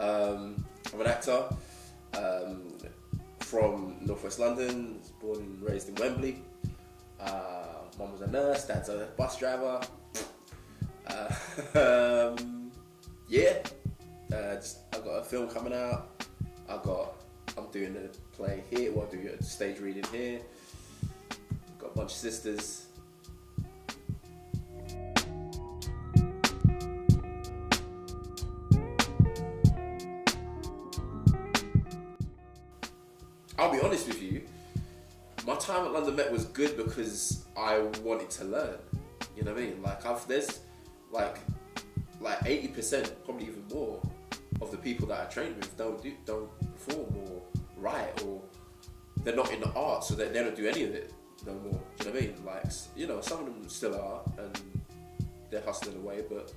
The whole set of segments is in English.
I'm an actor from Northwest London, born and raised in Wembley. Mum was a nurse, dad's a bus driver. I've got a film coming out. I'm doing a play here. Well, I'm doing a stage reading here. Got a bunch of sisters. I'll be honest with you, my time at London Met was good because I wanted to learn. You know what I mean? There's 80%, probably even more, of the people that I train with don't perform or write, or they're not in the arts, so they don't do any of it no more. Do you know what I mean? Some of them still are and they're hustling away, but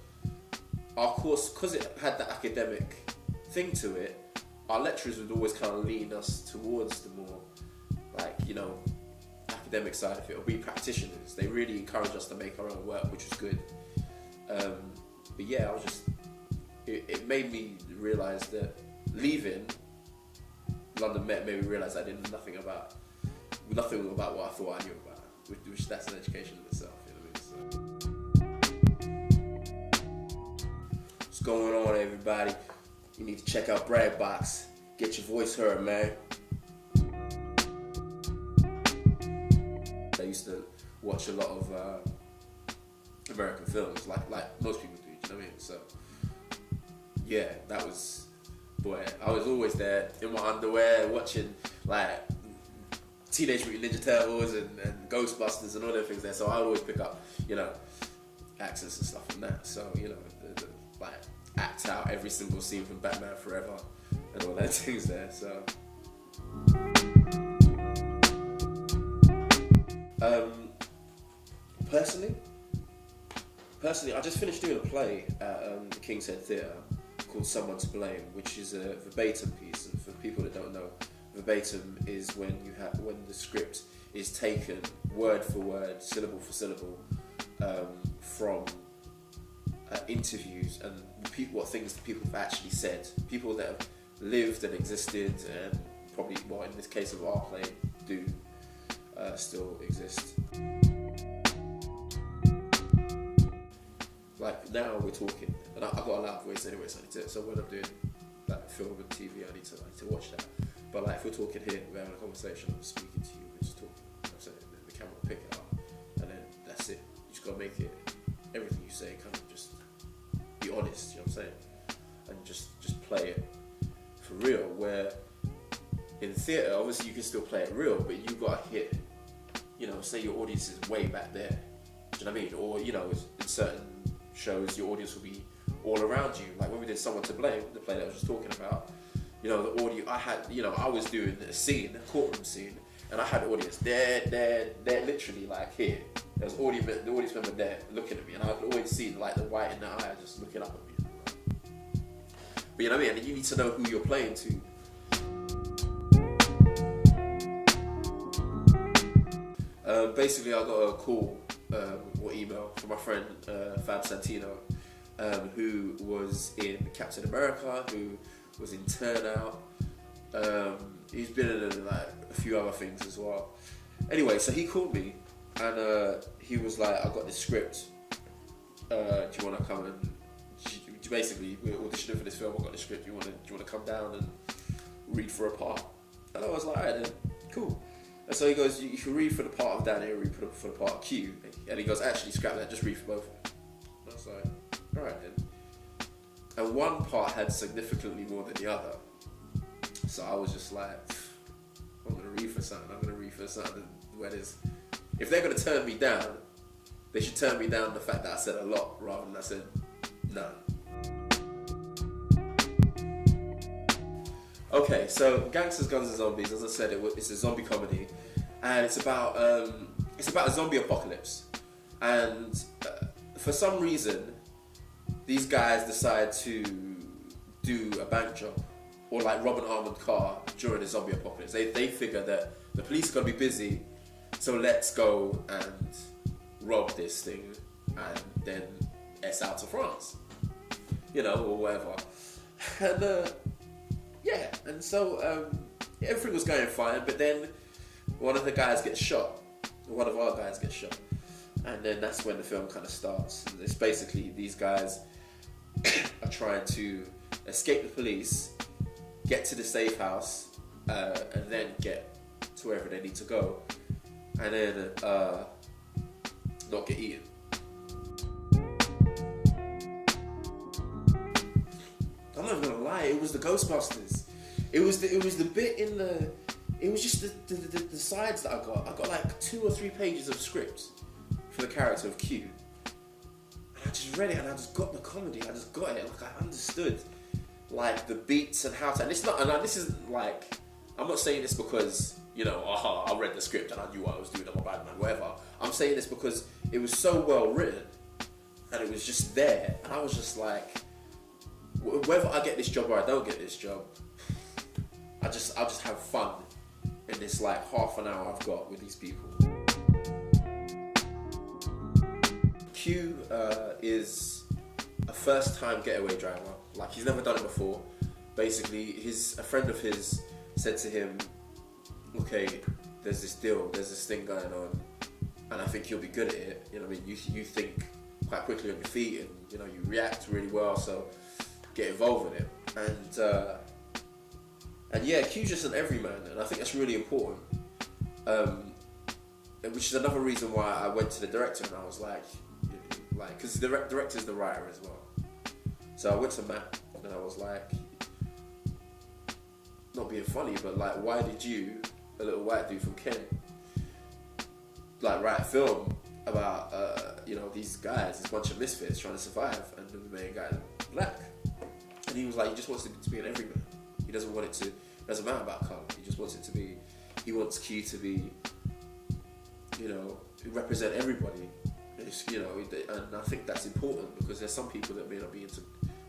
our course, because it had that academic thing to it, our lecturers would always kind of lean us towards the more academic side of it, or be practitioners. They really encourage us to make our own work, which was good. But yeah, it made me realise that leaving London Met made me realise I did nothing about what I thought I knew about, which that's an education in itself. You know what I mean? So, what's going on, everybody? You need to check out Bragbox. Get your voice heard, man. I used to watch a lot of American films, like most people do. You know what I mean? So yeah, that was, I was always there in my underwear watching Teenage Mutant Ninja Turtles and Ghostbusters and all them things there. So I would always pick up, accents and stuff from that. So act out every single scene from Batman Forever and all that things there. So personally, I just finished doing a play at the King's Head Theatre called Someone to Blame, which is a verbatim piece. And for people that don't know, verbatim is when the script is taken word for word, syllable for syllable, from interviews and what things people have actually said, people that have lived and existed, and probably, in this case of our play, do still exist. Now we're talking, and I've got a loud voice anyway, so when I'm doing film and TV, I need to watch that. But if we're talking here, we're having a conversation, I'm speaking to you, we're just talking, you know what I'm saying? And then the camera will pick it up, and then that's it. You just gotta make it, everything you say, kind of just be honest, you know what I'm saying? And just play it for real, where in theatre, obviously you can still play it real, but you gotta hit, say your audience is way back there, do you know what I mean? Or, in certain shows, your audience will be all around you. Like when we did Someone to Blame, the play that I was just talking about, the audio, I had, I was doing a scene, a courtroom scene, and I had the audience there, literally here. There was the audience member there looking at me, and I could always see the white in their eye just looking up at me. But you know what I mean? And you need to know who you're playing to. Basically, I got a call or email from my friend Fab Santino, who was in Captain America, who was in Turnout. He's been in a few other things as well. Anyway, so he called me and he was like, "I got this script. Do you want to come and basically we're auditioning for this film? I got this script. Do you want to come down and read for a part?" And I was like, "Alright then, cool." And so he goes, "You can read for the part of Danny or read for the part of Q." And he goes, "Actually, scrap that. Just read for both of them." And I was like, "Alright then." And one part had significantly more than the other. So I was just like, I'm going to read for something where there's... If they're going to turn me down, they should turn me down the fact that I said a lot rather than I said none. Okay, so Gangsters, Guns and Zombies, as I said, it's a zombie comedy. And it's about a zombie apocalypse. And for some reason, these guys decide to do a bank job or rob an armored car during a zombie apocalypse. They figure that the police are going to be busy, so let's go and rob this thing and then S out to France, or whatever. And and so everything was going fine, but then one of the guys gets shot. One of our guys gets shot. And then that's when the film kind of starts. And it's basically these guys are trying to escape the police, get to the safe house, and then get to wherever they need to go, and then not get eaten. I'm not even gonna lie, it was the Ghostbusters. It was the bit in the. It was just the sides that I got. I got like 2 or 3 pages of script for the character of Q. And I just read it and I just got the comedy. I just got it. Like I understood like the beats and how to. And it's not. And this isn't like. I'm not saying this because I read the script and I knew what I was doing. I'm a bad man, whatever. I'm saying this because it was so well written and it was just there. And I was just like, whether I get this job or I don't get this job, I'll just have fun in this like half an hour I've got with these people. Q is a first-time getaway driver. Like he's never done it before. Basically, a friend of his said to him, "Okay, there's this thing going on, and I think you'll be good at it. You know what I mean? You think quite quickly on your feet, and you react really well. So get involved in it." And yeah, Q's just an everyman, and I think that's really important. Which is another reason why I went to the director, and I was like, because the director's the writer as well. So I went to Matt, and I was like, not being funny, but like, why did you, a little white dude from Kent, like write a film about these guys, this bunch of misfits trying to survive, and the main guy black? And he was like, he just wants to be an everyman. He doesn't want it to. Doesn't matter about colour. He just wants it to be. He wants Q to be. Represent everybody. And I think that's important because there's some people that may not be into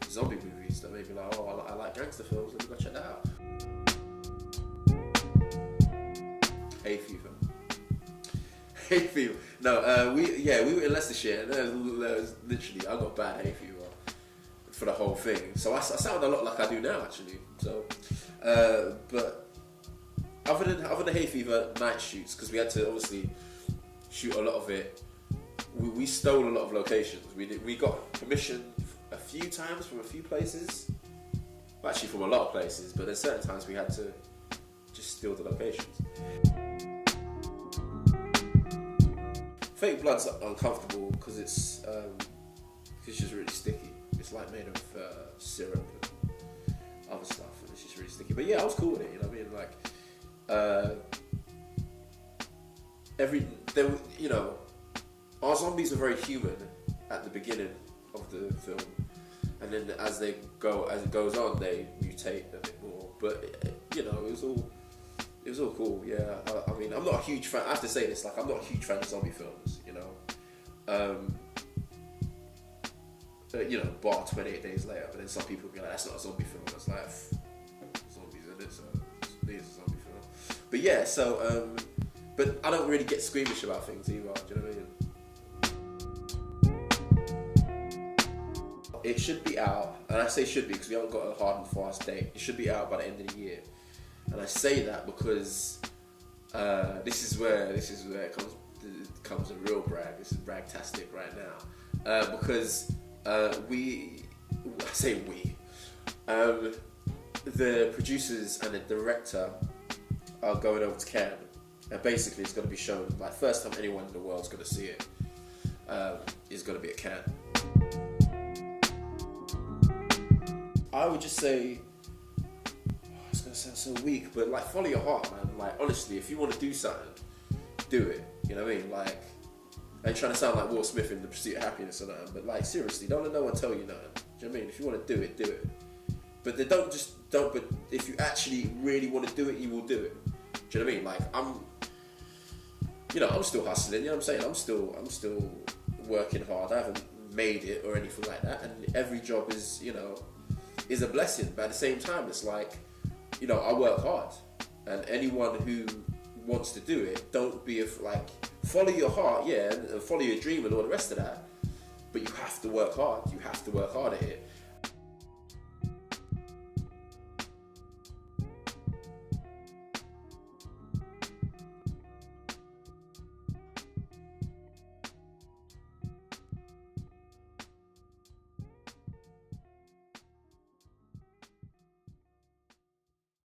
zombie movies that may be like, oh, I like gangster films. Let me go check that out. Hay fever. Hay fever. No, we were in Leicestershire, and there was literally I got bad hay fever for the whole thing. So I sound a lot like I do now, actually. So, but other than hay fever night shoots, because we had to obviously shoot a lot of it. We stole a lot of locations. We got permission a few times from a few places, actually from a lot of places. But there's certain times we had to just steal the locations. Fake blood's uncomfortable because it's just really sticky. It's like made of syrup and other stuff, and it's just really sticky. But yeah, I was cool with it. You know what I mean? Like our zombies are very human at the beginning of the film, and then as it goes on, they mutate a bit more. But it was all cool. Yeah, I mean, I'm not a huge fan. I have to say this, like, I'm not a huge fan of zombie films. Bar 28 Days Later, but then some people be like, that's not a zombie film. That's like zombies in it, so it is a zombie film. But yeah, so but I don't really get squeamish about things either. Do you know what I mean? It should be out, and I say should be because we haven't got a hard and fast date. It should be out by the end of the year, and I say that because this is where it comes a real brag. This is bragtastic right now, because the producers and the director are going over to Cannes, and basically it's going to be shown, like, first time anyone in the world's going to see it is going to be at Cannes. I would just say, it's going to sound so weak, but like, follow your heart, man. Like, honestly, if you want to do something, do it. You know what I mean? Like, I ain't trying to sound like Will Smith in The Pursuit of Happiness or nothing, but like, seriously, don't let no one tell you nothing. Do you know what I mean? If you want to do it, do it. But but if you actually really want to do it, you will do it. Do you know what I mean? Like, I'm still hustling, you know what I'm saying? I'm still working hard. I haven't made it or anything like that, and every job is a blessing. But at the same time, it's like, I work hard, and anyone who wants to do it, don't be follow your heart, yeah, and follow your dream and all the rest of that. But you have to work hard. You have to work hard at it.